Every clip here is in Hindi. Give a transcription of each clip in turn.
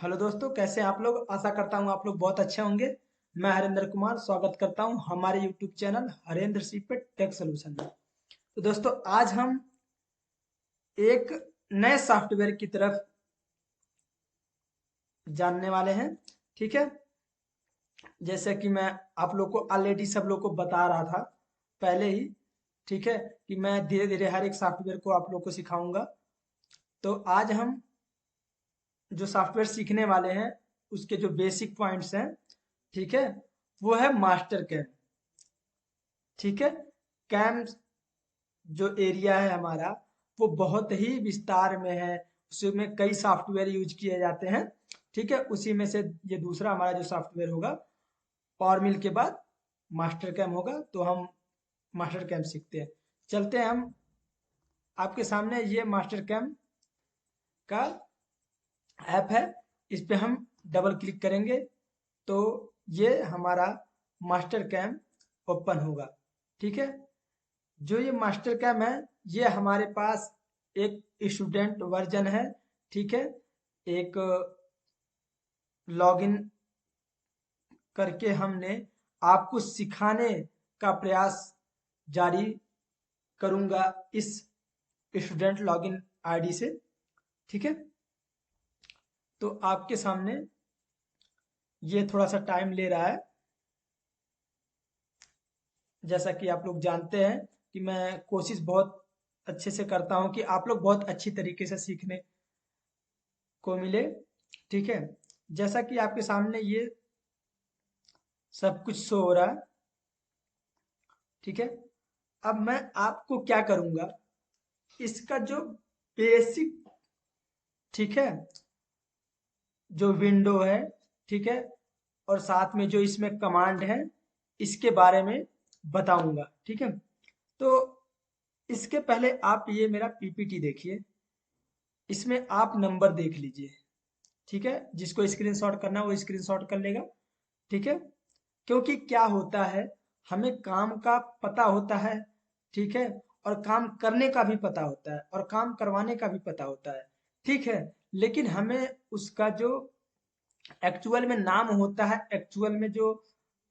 हेलो दोस्तों, कैसे हैं आप लोग। आशा करता हूँ आप लोग बहुत अच्छे होंगे। मैं हरेंद्र कुमार स्वागत करता हूँ हमारे YouTube channel Harendra CIPET tech solution में। तो दोस्तों, आज हम एक नए सॉफ्टवेयर की तरफ जानने वाले हैं। ठीक है, जैसे कि मैं आप लोग को ऑलरेडी सब लोग को बता रहा था पहले ही। ठीक है, कि मैं धीरे धीरे हर एक सॉफ्टवेयर को आप लोग को सिखाऊंगा। तो आज हम जो सॉफ्टवेयर सीखने वाले हैं उसके जो बेसिक पॉइंट्स हैं, ठीक है, वो है मास्टर कैम। ठीक है, कैम जो एरिया है हमारा, वो बहुत ही विस्तार में है। उसमें कई सॉफ्टवेयर यूज किए जाते हैं। ठीक है, उसी में से ये दूसरा हमारा जो सॉफ्टवेयर होगा, पावर मिल के बाद मास्टर कैम होगा। तो हम मास्टर कैम सीखते हैं। चलते हैं हम आपके सामने। ये मास्टर कैम का ऐप है, इस पे हम डबल क्लिक करेंगे तो ये हमारा मास्टर कैम ओपन होगा। ठीक है, जो ये मास्टर कैम है, ये हमारे पास एक स्टूडेंट वर्जन है। ठीक है, एक लॉगिन करके हमने आपको सिखाने का प्रयास जारी करूंगा इस स्टूडेंट लॉगिन आईडी से। ठीक है, तो आपके सामने ये थोड़ा सा टाइम ले रहा है। जैसा कि आप लोग जानते हैं कि मैं कोशिश बहुत अच्छे से करता हूं कि आप लोग बहुत अच्छी तरीके से सीखने को मिले। ठीक है, जैसा कि आपके सामने ये सब कुछ शो हो रहा है। ठीक है, अब मैं आपको क्या करूंगा, इसका जो बेसिक, ठीक है, जो विंडो है, ठीक है, और साथ में जो इसमें कमांड है, इसके बारे में बताऊंगा। ठीक है, तो इसके पहले आप ये मेरा पीपीटी देखिए। इसमें आप नंबर देख लीजिए। ठीक है, जिसको स्क्रीनशॉट करना है वो स्क्रीनशॉट कर लेगा। ठीक है, क्योंकि क्या होता है, हमें काम का पता होता है। ठीक है, और काम करने का भी पता होता है और काम करवाने का भी पता होता है। ठीक है, लेकिन हमें उसका जो एक्चुअल में नाम होता है, एक्चुअल में जो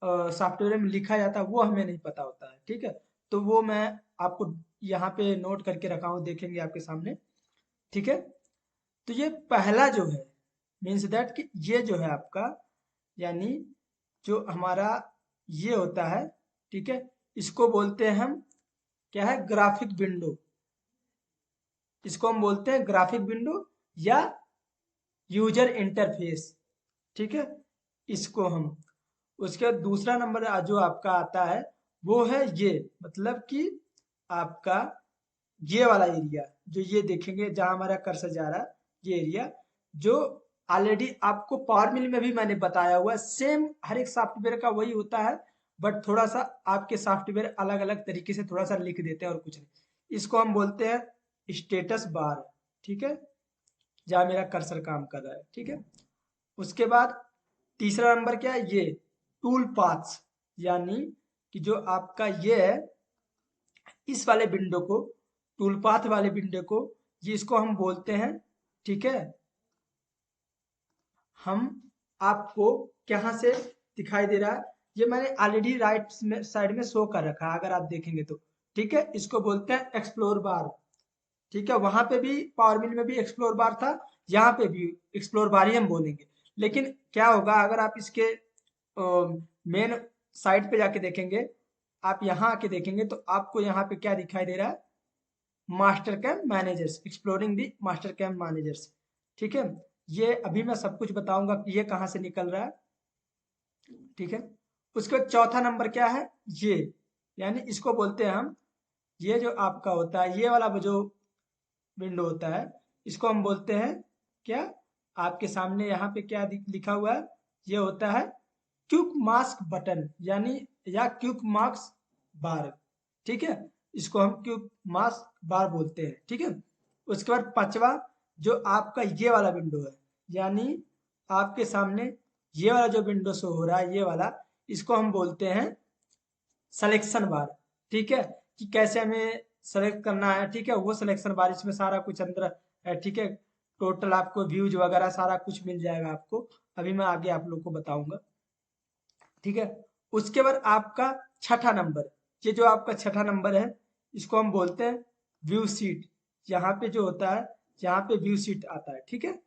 सॉफ्टवेयर में लिखा जाता है, वो हमें नहीं पता होता है। ठीक है, तो वो मैं आपको यहाँ पे नोट करके रखा हूँ, देखेंगे आपके सामने। ठीक है, तो ये पहला जो है, मीन्स दैट कि ये जो है आपका, यानी जो हमारा ये होता है, ठीक है, इसको बोलते हैं हम, क्या है, ग्राफिक विंडो। इसको हम बोलते हैं ग्राफिक विंडो या यूजर इंटरफेस। ठीक है, इसको हम, उसके बाद दूसरा नंबर जो आपका आता है वो है ये, मतलब कि आपका ये वाला एरिया, जो ये देखेंगे जहां हमारा कर्सर जा रहा है, ये एरिया जो ऑलरेडी आपको पावर मिल में भी मैंने बताया हुआ है। सेम हर एक सॉफ्टवेयर का वही होता है, बट थोड़ा सा आपके सॉफ्टवेयर अलग अलग तरीके से थोड़ा सा लिख देते हैं और कुछ नहीं। इसको हम बोलते हैं स्टेटस बार। ठीक है, जहां मेरा कर्सर काम कर रहा है। ठीक है, उसके बाद तीसरा नंबर क्या है, ये टूल पाथ्स, यानी कि जो आपका ये है, इस वाले विंडो को, टूल पाथ वाले विंडो को, ये इसको हम बोलते हैं। ठीक है, हम आपको कहाँ से दिखाई दे रहा है, ये मैंने ऑलरेडी राइट में साइड में शो कर रखा है, अगर आप देखेंगे तो। ठीक है, इसको बोलते हैं एक्सप्लोर बार। ठीक है, वहां पे भी पावर मिल में भी एक्सप्लोर बार था, यहाँ पे भी एक्सप्लोर बार ही हम बोलेंगे। लेकिन क्या होगा, अगर आप इसके मेन साइट पे जाके देखेंगे, आप यहाँ आके देखेंगे तो आपको यहाँ पे क्या दिखाई दे रहा है, master cam managers, exploring the master cam managers. ठीक है, ये अभी मैं सब कुछ बताऊंगा कि ये कहाँ से निकल रहा है। ठीक है, उसके बाद चौथा नंबर क्या है, ये, यानी इसको बोलते हैं हम, ये जो आपका होता है, ये वाला जो विंडो होता है, इसको हम बोलते हैं क्या, आपके सामने यहाँ पे क्या लिखा हुआ है, ये होता है क्विक मास्क बटन, यानी या क्विक मार्क्स बार। ठीक है, इसको हम क्विक मास्क बार बोलते हैं। ठीक है, उसके बाद पांचवा जो आपका ये वाला विंडो है, यानी आपके सामने ये वाला जो विंडो शो हो रहा है, ये वाला, इसको हम बोलते हैं सिलेक्शन बार। ठीक है, कि कैसे हमें सेलेक्ट करना है। ठीक है, वो सिलेक्शन बार, इसमें सारा कुछ अंदर है। ठीक है, टोटल आपको व्यूज वगैरह सारा कुछ मिल जाएगा आपको। अभी मैं आगे आप लोग को बताऊंगा, ठीक है। उसके बाद आपका छठा नंबर, ये जो आपका छठा नंबर है इसको हम बोलते हैं व्यू सीट। यहाँ पे जो होता है, यहाँ पे व्यू सीट आता है, ठीक है।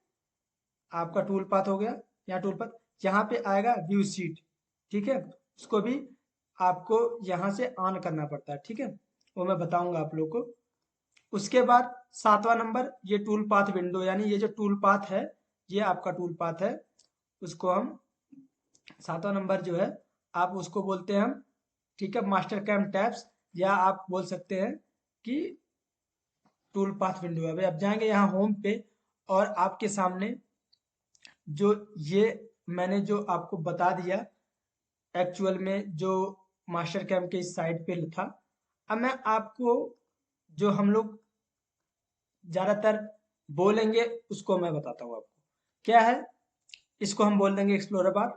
आपका टूल पाथ हो गया, यहाँ टूल पाथ, यहाँ पे आएगा व्यू सीट, ठीक है। उसको भी आपको यहाँ से ऑन करना पड़ता है, ठीक है, वो मैं बताऊंगा आप लोग को। उसके बाद सातवां नंबर, ये टूल पाथ विंडो, यानी ये जो टूल पाथ है ये आपका टूल पाथ है, उसको हम सातवां नंबर जो है आप उसको बोलते हैं हम, ठीक है, मास्टर कैम टैब्स, या आप बोल सकते हैं कि टूल पाथ विंडो। अभी आप जाएंगे यहाँ होम पे और आपके सामने जो ये मैंने जो आपको बता दिया एक्चुअल में जो मास्टर कैम के इस साइड पे था। अब मैं आपको जो हम लोग ज्यादातर बोलेंगे उसको मैं बताता हूँ आपको क्या है। इसको हम बोल देंगे एक्सप्लोरर बार,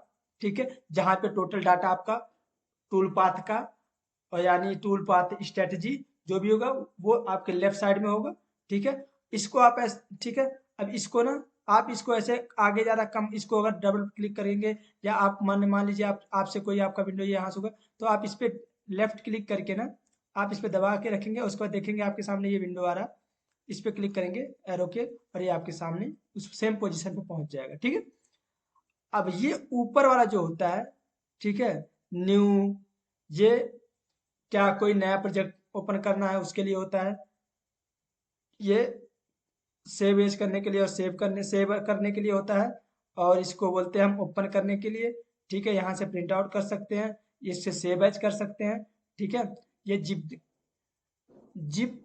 ठीक है, जहाँ पे टोटल डाटा आपका टूल पाथ का, और यानी टूल पाथ स्ट्रेटजी जो भी होगा वो आपके लेफ्ट साइड में होगा, ठीक है। इसको आप ऐसे, ठीक है, अब इसको ना आप इसको ऐसे आगे ज्यादा कम, इसको अगर डबल क्लिक करेंगे या आप मान लीजिए आप आपसे कोई आपका विंडो यहाँ से होगा तो आप इस पे लेफ्ट क्लिक करके ना आप इस पे दबा के रखेंगे, उसके बाद देखेंगे आपके सामने ये विंडो आ रहा, इस पे क्लिक करेंगे एरो के और ये आपके सामने उस सेम पोजीशन पे पहुंच जाएगा, ठीक है। अब ये ऊपर वाला जो होता है, ठीक है, न्यू, ये क्या कोई नया प्रोजेक्ट ओपन करना है उसके लिए होता है। ये सेव एज करने के लिए और सेव करने के लिए होता है, और इसको बोलते हैं हम ओपन करने के लिए, ठीक है। यहाँ से प्रिंट आउट कर सकते हैं, इससे सेव एज कर सकते हैं, ठीक है। ये जिप जिप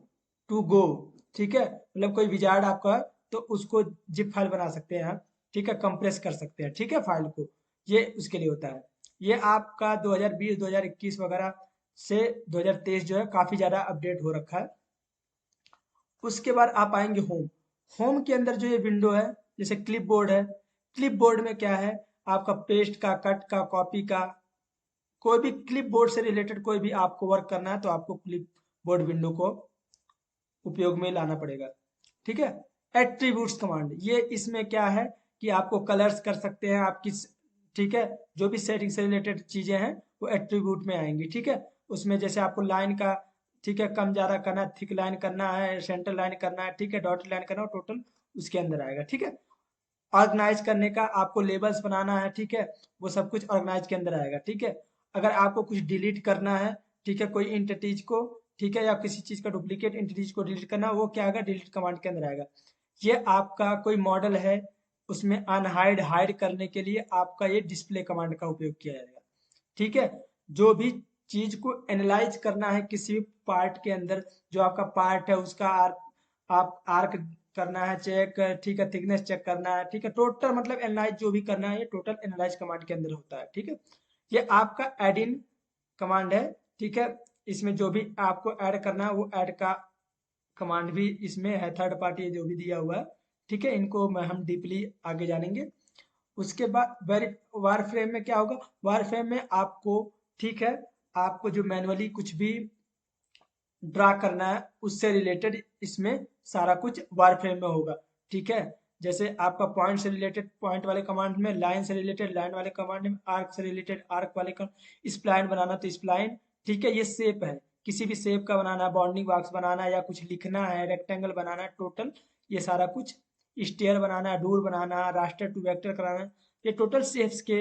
टू गो, ठीक है, मतलब कोई विजार्ड आपका है तो उसको जिप फाइल बना सकते हैं आप, ठीक है, कंप्रेस कर सकते हैं, ठीक है, फाइल को, ये उसके लिए होता है। ये आपका 2020 2021 वगैरह से 2023 जो है काफी ज्यादा अपडेट हो रखा है। उसके बाद आप आएंगे होम। होम के अंदर जो ये विंडो है, जैसे क्लिपबोर्ड है, क्लिपबोर्ड में क्या है, आपका पेस्ट का, कट का, कॉपी का, कोई भी क्लिपबोर्ड से रिलेटेड कोई भी आपको वर्क करना है तो आपको क्लिपबोर्ड विंडो को उपयोग में लाना पड़ेगा, ठीक है। एट्रीब्यूट्स कमांड, ये इसमें क्या है कि आपको कलर्स कर सकते हैं आप किस, ठीक है, जो भी सेटिंग से रिलेटेड चीजें हैं वो एट्रीब्यूट में आएंगी, ठीक है। उसमें जैसे आपको लाइन का, ठीक है, कम ज्यादा करना है, थिक लाइन करना है, सेंटर लाइन करना है, ठीक है, डॉट लाइन करना है, टोटल उसके अंदर आएगा, ठीक है। ऑर्गेनाइज करने का, आपको लेबल्स बनाना है, ठीक है, वो सब कुछ ऑर्गेनाइज के अंदर आएगा, ठीक है। अगर आपको कुछ डिलीट करना है, ठीक है, कोई इंटिटीज को, ठीक है, या किसी चीज का डुप्लीकेट इंटिटीज को डिलीट करना, वो क्या आएगा, डिलीट कमांड के अंदर आएगा। ये आपका कोई मॉडल है, उसमें अनहाइड हाइड करने के लिए आपका ये डिस्प्ले कमांड का उपयोग किया जाएगा, ठीक है। जो भी चीज को एनालाइज करना है किसी भी पार्ट के अंदर, जो आपका पार्ट है उसका आर्क, आप आर्क करना है चेक, ठीक है, थिकनेस चेक करना है, ठीक है, टोटल मतलब एनालाइज जो भी करना है ये टोटल एनालाइज कमांड के अंदर होता है, ठीक है। ये आपका एड इन कमांड है, ठीक है। इसमें जो भी आपको ऐड करना है वो ऐड का कमांड भी इसमें है, थर्ड पार्टी जो भी दिया हुआ है, ठीक है। इनको मैं हम डीपली आगे जानेंगे। उसके बाद वेरी वार फ्रेम में क्या होगा, वार फ्रेम में आपको, ठीक है, आपको जो मैनुअली कुछ भी ड्रा करना है उससे रिलेटेड इसमें सारा कुछ वार फ्रेम में होगा, ठीक है। जैसे आपका पॉइंट से रिलेटेड पॉइंट वाले कमांड में, लाइन से रिलेटेड लाइन वाले कमांड में, आर्क से रिलेटेड आर्क वाले कमांड, स्प्लाइन बनाना तो स्प्लाइन, ठीक है। ये शेप है, किसी भी शेप का बनाना है, बाउंडिंग बॉक्स बनाना है या कुछ लिखना है, रेक्टेंगल बनाना है, टोटल ये सारा कुछ, स्टेयर बनाना है, डूर बनाना है, रास्टर टू वेक्टर कराना है, ये टोटल शेप्स के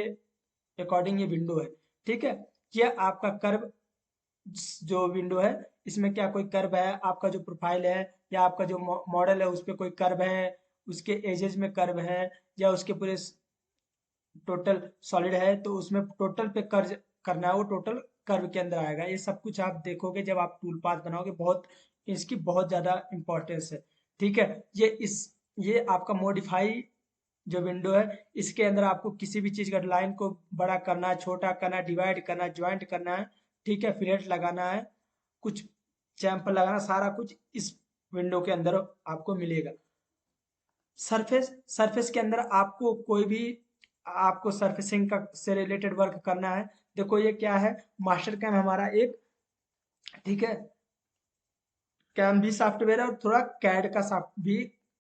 अकॉर्डिंग ये विंडो है, ठीक है। ये आपका कर्व जो विंडो है, इसमें क्या कोई कर्व है, आपका जो प्रोफाइल है या आपका जो मॉडल है उस पे कोई कर्व है, उसके एजेस में कर्व है, या उसके पूरे टोटल सॉलिड है तो उसमें टोटल पे कर्व करना है, वो टोटल कर्व के अंदर आएगा। ये सब कुछ आप देखोगे जब आप टूल पाथ बनाओगे, बहुत इसकी बहुत ज्यादा इंपॉर्टेंस है, ठीक है। ये आपका मॉडिफाई जो विंडो है, इसके अंदर आपको किसी भी चीज का लाइन को बड़ा करना है, छोटा करना है, डिवाइड करना है, ज्वाइंट करना है, ठीक है, फिलेट लगाना है, कुछ चैम्पर लगाना, सारा कुछ इस विंडो के अंदर आपको मिलेगा। सरफेस, सरफेस के अंदर आपको कोई भी, आपको सरफेसिंग का से रिलेटेड वर्क करना है। देखो ये क्या है, मास्टर कैम हमारा एक, ठीक है, कैम भी सॉफ्टवेयर है और थोड़ा कैड का सॉफ्ट भी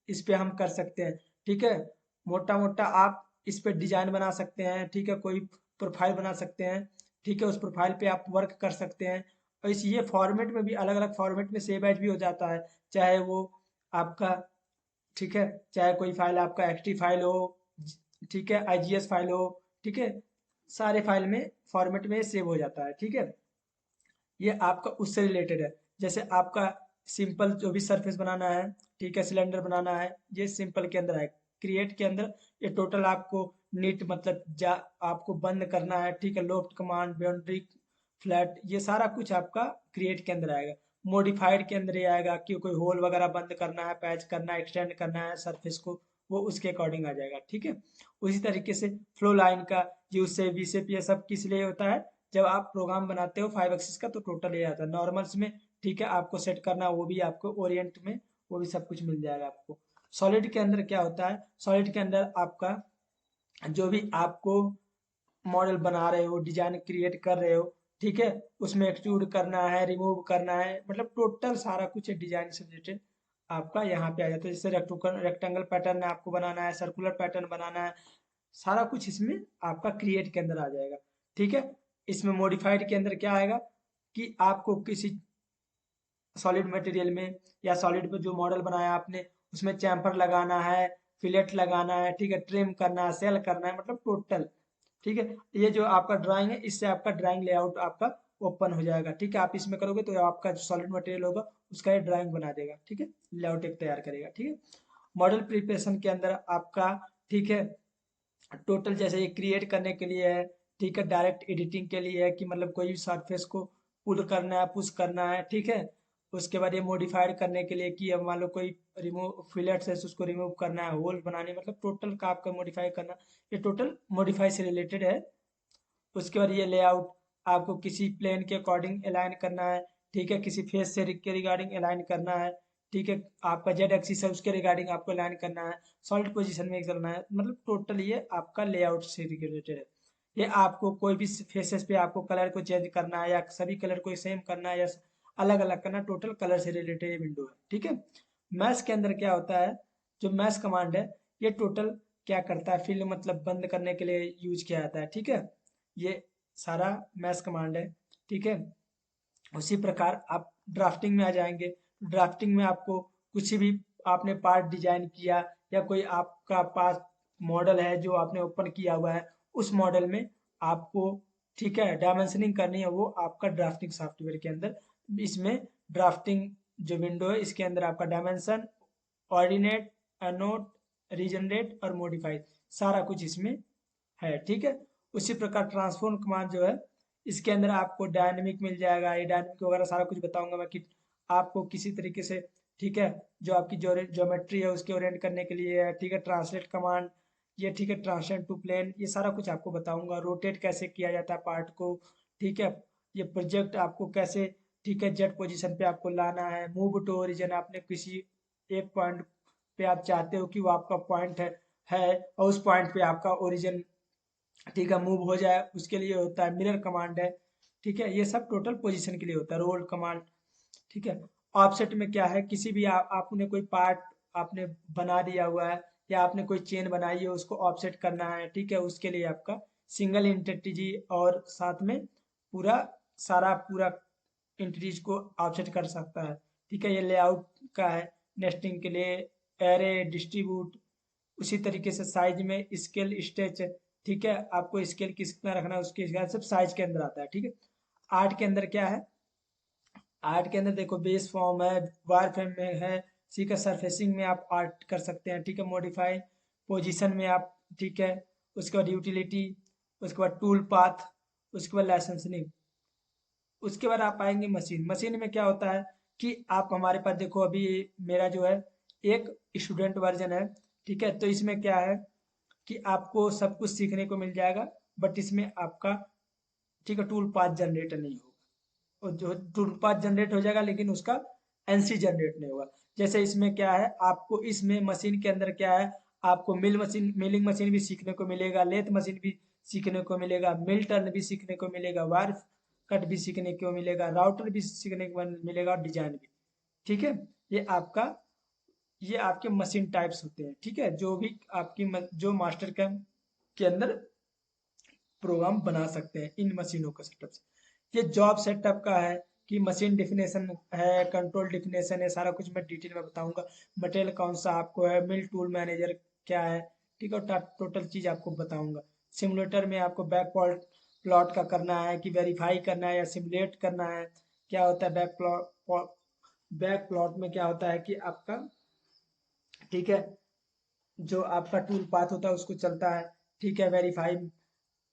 इस पे हम कर सकते हैं। ठीक है, मोटा मोटा आप इस पे डिजाइन बना सकते हैं। ठीक है, कोई प्रोफाइल बना सकते हैं। ठीक है, उस प्रोफाइल पे आप वर्क कर सकते हैं। और इस ये फॉर्मेट में भी अलग अलग फॉर्मेट में सेव एज भी हो जाता है, चाहे वो आपका, ठीक है, चाहे कोई फाइल आपका एक्सटी फाइल हो, ठीक है, आईजीएस फाइल हो, ठीक है, सारे फाइल में फॉर्मेट में सेव हो जाता है। ठीक है, ये आपका उससे रिलेटेड है। जैसे आपका सिंपल जो भी सरफेस बनाना है, ठीक है, सिलेंडर बनाना है, ये सिंपल के अंदर है। क्रिएट के अंदर ये टोटल आपको नीट मतलब जा आपको बंद करना है। ठीक है, लोफ्ट कमांड, बाउंड्री, फ्लैट, ये सारा कुछ आपका क्रिएट के अंदर आएगा। मॉडिफाइड के अंदर ये आएगा कि कोई होल वगैरह बंद करना है, पैच करना है, एक्सटेंड करना है सरफेस को, वो उसके अकॉर्डिंग आ जाएगा। ठीक है, उसी तरीके से फ्लो लाइन का यूज से वी शेप ये सब किस लिए होता है, जब आप प्रोग्राम बनाते हो 5 एक्सिस का तो टोटल ये आता है नॉर्मल्स में। ठीक है, आपको सेट करना वो भी आपको ओरिएंट में, वो भी सब कुछ मिल जाएगा आपको। सॉलिड के अंदर क्या होता है, सॉलिड के अंदर आपका जो भी आपको मॉडल बना रहे हो, डिजाइन क्रिएट कर रहे हो, ठीक है, उसमें एक्सट्रूड करना है, रिमूव करना है, मतलब टोटल सारा कुछ डिजाइन से रिलेटेड आपका यहाँ पे आ जाता है। जैसे रेक्टेंगल पैटर्न आपको बनाना है, सर्कुलर पैटर्न बनाना है, सारा कुछ इसमें आपका क्रिएट के अंदर आ जाएगा। ठीक है, इसमें मॉडिफाइड के अंदर क्या आएगा कि आपको किसी सॉलिड मटेरियल में या सॉलिड पे जो मॉडल बनाया आपने उसमें चैम्फर लगाना है, फिलेट लगाना है, ठीक है, ट्रिम करना है, सेल करना है, मतलब टोटल। ठीक है, ये जो आपका ड्राइंग है, इससे आपका ड्राइंग लेआउट आपका ओपन हो जाएगा। ठीक है, आप इसमें करोगे तो आपका जो सॉलिड मटेरियल होगा उसका ये ड्राइंग बना देगा। ठीक है, लेआउट एक तैयार करेगा। ठीक है, मॉडल प्रिपरेशन के अंदर आपका, ठीक है, टोटल जैसे ये क्रिएट करने के लिए है, ठीक है, डायरेक्ट एडिटिंग के लिए है कि मतलब कोई भी सरफेस को पुल करना है, पुश करना है। ठीक है, उसके बाद ये मॉडिफाइड करने के लिए कि अब मान लो कोई रिमूव फिलेट्स है, उसको रिमूव करना है, होल बनाने, मतलब टोटल का आपका मॉडिफाई करना, ये टोटल मॉडिफाई से रिलेटेड है। उसके बाद ये लेआउट आपको किसी प्लेन के अकॉर्डिंग अलाइन करना है। ठीक है, किसी फेस से के रिगार्डिंग अलाइन करना है। ठीक है, आपका जेड एक्सिस है उसके रिगार्डिंग आपको अलाइन करना है, सॉलिड पोजीशन में करना है, मतलब टोटल ये आपका लेआउट से रिलेटेड है। ये आपको कोई भी फेसेस पे आपको कलर को चेंज करना है या सभी कलर को सेम करना है या अलग अलग करना, टोटल कलर से रिलेटेड विंडो है। ठीक है, मैश के अंदर क्या होता है, जो मैश कमांड है ये टोटल क्या करता है, फिल्म मतलब बंद करने के लिए यूज किया जाता है। ठीक है, ये सारा मैश कमांड है। ठीक है, उसी प्रकार आप ड्राफ्टिंग में आ जाएंगे। ड्राफ्टिंग में आपको कुछ भी आपने पार्ट डिजाइन किया या कोई आपका पास मॉडल है जो आपने ओपन किया हुआ है, उस मॉडल में आपको, ठीक है, डायमेंशनिंग करनी है, वो आपका ड्राफ्टिंग सॉफ्टवेयर के अंदर, इसमें ड्राफ्टिंग जो विंडो है इसके अंदर आपका डायमेंशन, ऑर्डिनेट, एनोट, रीजनरेट और मॉडिफाई, सारा कुछ इसमें है। ठीक है, उसी प्रकार ट्रांसफॉर्म कमांड जो है इसके अंदर आपको डायनेमिक मिल जाएगा, ये डायनेमिक वगैरह सारा कुछ बताऊंगा मैं कि आपको किसी तरीके से, ठीक है, जो आपकी ज्योमेट्री है उसके ओरिएंट करने के लिए है। ठीक है, ट्रांसलेट कमांड ये, ठीक है, ट्रांसलेट टू प्लेन, ये सारा कुछ आपको बताऊंगा। रोटेट कैसे किया जाता है पार्ट को, ठीक है, ये प्रोजेक्ट आपको कैसे, ठीक है, जेट पोजीशन पे आपको लाना है। मूव टू ओरिजिन, आपने किसी एक पॉइंट पे आप चाहते हो कि वो आपका पॉइंट है और उस पॉइंट पे आपका ओरिजिन, ठीक है, मूव हो जाए, उसके लिए होता है मिरर कमांड है। ठीक है, ये सब टोटल पोजीशन के लिए होता है। रोल कमांड, ठीक है। ऑफसेट में क्या है, किसी भी आपने कोई पार्ट आपने बना दिया हुआ है या आपने कोई चेन बनाई है उसको ऑफसेट करना है। ठीक है, उसके लिए आपका सिंगल इंटिटी और साथ में पूरा सारा पूरा इंटिटीज को ऑफसेट कर सकता है। ठीक है, ये लेआउट का है, नेस्टिंग के लिए एरे डिस्ट्रीब्यूट, उसी तरीके से साइज में स्केल स्टेच, ठीक है, आपको स्केल कितना रखना है उसके हिसाब से साइज के अंदर आता है। ठीक है, आर्ट के अंदर क्या है, आर्ट के अंदर देखो बेस फॉर्म है, वायर फ्रेम में है, ठीक है, सरफेसिंग में आप आर्ट कर सकते हैं। ठीक है, मॉडिफाई पोजीशन में आप, ठीक है, उसके बाद यूटिलिटी, उसके बाद टूल पाथ, उसके बाद लाइसेंसिंग, उसके बाद आप आएंगे मशीन। मशीन में क्या होता है कि आप हमारे पास देखो अभी मेरा जो है एक स्टूडेंट वर्जन है। ठीक है, तो इसमें क्या है कि आपको सब कुछ सीखने को मिल जाएगा, बट इसमें आपका, ठीक है, टूल पाथ जनरेटर नहीं होगा। और जो टूल पाथ जनरेट हो जाएगा लेकिन उसका एनसी जनरेट नहीं होगा। जैसे इसमें क्या है, आपको इसमें मशीन के अंदर क्या है, आपको मिलिंग मशीन भी सीखने को मिलेगा, लेथ मशीन भी सीखने को मिलेगा, मिल टर्न भी सीखने को मिलेगा, वायर कट भी सीखने को मिलेगा, राउटर भी सीखने को मिलेगा और डिजाइन भी। ठीक है, ये आपका ये आपके मशीन टाइप्स होते हैं, ठीक है, जो भी आपकी जो मास्टर कैम के अंदर प्रोग्राम बना सकते हैं इन मशीनों का सेटअप से। ये जॉब सेटअप का है कि मशीन डिफिनेशन है, कंट्रोल डिफिनेशन है, सारा कुछ मैं डिटेल में बताऊंगा। मटेरियल कौन सा आपको है, मिल टूल मैनेजर क्या है, ठीक है, और टोटल चीज आपको बताऊंगा। सिमुलेटर में आपको बैक प्लॉट का करना है कि वेरीफाई करना है या सिमुलेट करना है, क्या होता है बैक प्लॉट में क्या होता है कि आपका, ठीक है, जो आपका टूल पाथ होता है उसको चलता है, ठीक है, वेरीफाई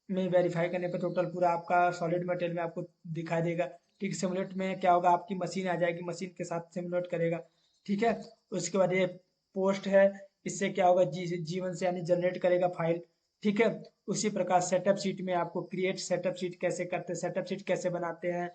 में वेरीफाई करने पे टोटल पूरा आपका सॉलिड मटेरियल में आपको दिखाई देगा। ठीक, सिमुलेट में क्या होगा, आपकी मशीन आ जाएगी, मशीन के साथ सिमुलेट करेगा, ठीक है। उसके बाद ये पोस्ट है, इससे क्या होगा, जीवन से यानी जनरेट करेगा फाइल, ठीक है। उसी प्रकार सेटअप शीट में आपको क्रिएट सेटअप शीट कैसे करते हैं, सेटअप शीट कैसे बनाते हैं,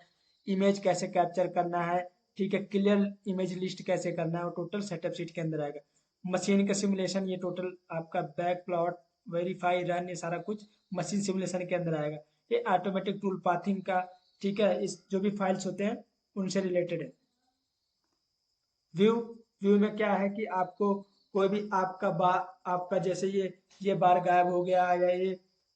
इमेज कैसे कैप्चर करना है, ठीक है, क्लियर इमेज लिस्ट कैसे करना है, वो टोटल सेटअप शीट के अंदर आएगा। मशीन का सिमुलेशन, ये टोटल आपका बैक प्लॉट, वेरीफाई, रन, ये सारा कुछ मशीन सिमुलेशन के अंदर आएगा। ये ऑटोमेटिक टूल पाथिंग का, ठीक है, इस जो भी फाइल्स होते हैं उनसे रिलेटेड है। व्यू, व्यू में क्या है कि आपको कोई भी आपका आपका जैसे ये बार गायब हो गया या ये,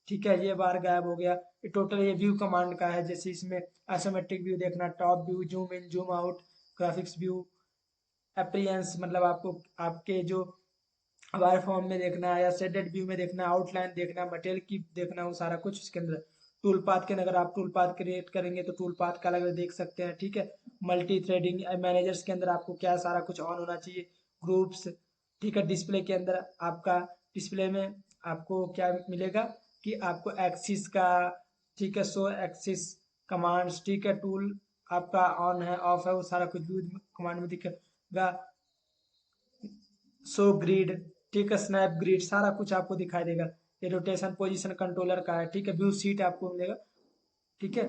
ठीक है, ये बार गायब हो गया, ये टोटल ये व्यू कमांड का है। जैसे इसमें आइसोमेट्रिक व्यू देखना, top view, zoom in zoom out, graphics view, appearance मतलब आपको आपके जो वायर फॉर्म में देखना है या शेडेड व्यू में देखना, आउटलाइन देखना, मटेरियल की देखना, वो सारा कुछ इसके अंदर। टूल पाथ के अगर आप टूल पाथ क्रिएट करेंगे तो टूल पाथ का अलग अलग देख सकते हैं, ठीक है। मल्टी थ्रेडिंग मैनेजर्स के अंदर आपको क्या सारा कुछ ऑन होना चाहिए, ग्रुप्स, ठीक है। डिस्प्ले के अंदर आपका, डिस्प्ले में आपको क्या मिलेगा कि आपको एक्सिस का, ठीक है, शो एक्सिस कमांड्स, ठीक है, टूल आपका ऑन है ऑफ है वो सारा कुछ व्यू कमांड में दिखेगा। शो ग्रिड, ठीक है, स्नैप ग्रिड, सारा कुछ आपको दिखाई देगा। ये रोटेशन पोजीशन कंट्रोलर का है, ठीक है, व्यू सीट आपको मिलेगा, ठीक है।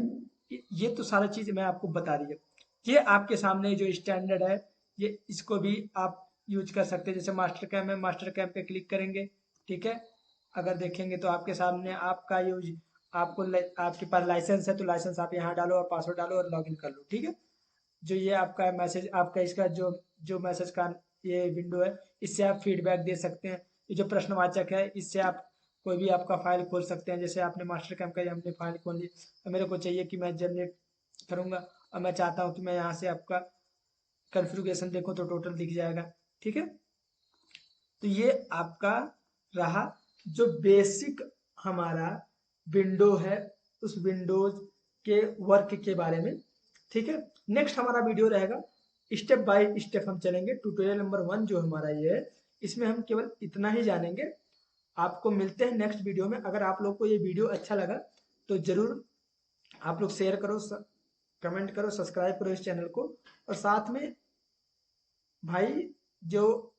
ये तो सारा चीज मैं आपको बता दी है। ये आपके सामने जो स्टैंडर्ड है, ये इसको भी आप यूज कर सकते हैं। जैसे मास्टर कैम है, मास्टर कैम पे क्लिक करेंगे, ठीक है, अगर देखेंगे तो आपके सामने आपका यूज, आपके पास लाइसेंस है तो लाइसेंस आप यहाँ डालो और पासवर्ड डालो और लॉगिन कर लो, ठीक है। जो ये आपका मैसेज, आपका इसका जो जो मैसेज का ये विंडो है, इससे आप फीडबैक दे सकते हैं। ये जो प्रश्नवाचक है, इससे आप कोई भी आपका फाइल खोल सकते हैं। जैसे आपने मास्टर कैम का हमने फाइल खोल ली, तो मेरे को चाहिए कि मैं जनरेट करूंगा और मैं चाहता हूँ कि मैं यहाँ से आपका कॉन्फ़िगरेशन देखो तो टोटल दिख जाएगा, ठीक है। तो ये आपका रहा जो बेसिक हमारा विंडो है, उस विंडोज के वर्क के बारे में, ठीक है। नेक्स्ट हमारा वीडियो रहेगा, स्टेप बाय स्टेप हम चलेंगे। ट्यूटोरियल नंबर 1 जो हमारा ये है, इसमें हम केवल इतना ही जानेंगे। आपको मिलते हैं नेक्स्ट वीडियो में। अगर आप लोग को ये वीडियो अच्छा लगा तो जरूर आप लोग शेयर करो, कमेंट करो, सब्सक्राइब करो इस चैनल को। और साथ में भाई जो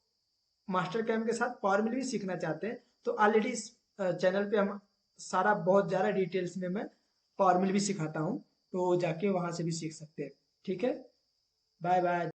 मास्टर कैम के साथ पावर मिल भी सीखना चाहते हैं तो ऑलरेडी इस चैनल पे हम सारा बहुत ज़्यादा डिटेल्स में मैं पावर मिल भी सिखाता हूँ, तो जाके वहां से भी सीख सकते हैं, ठीक है। Bye bye.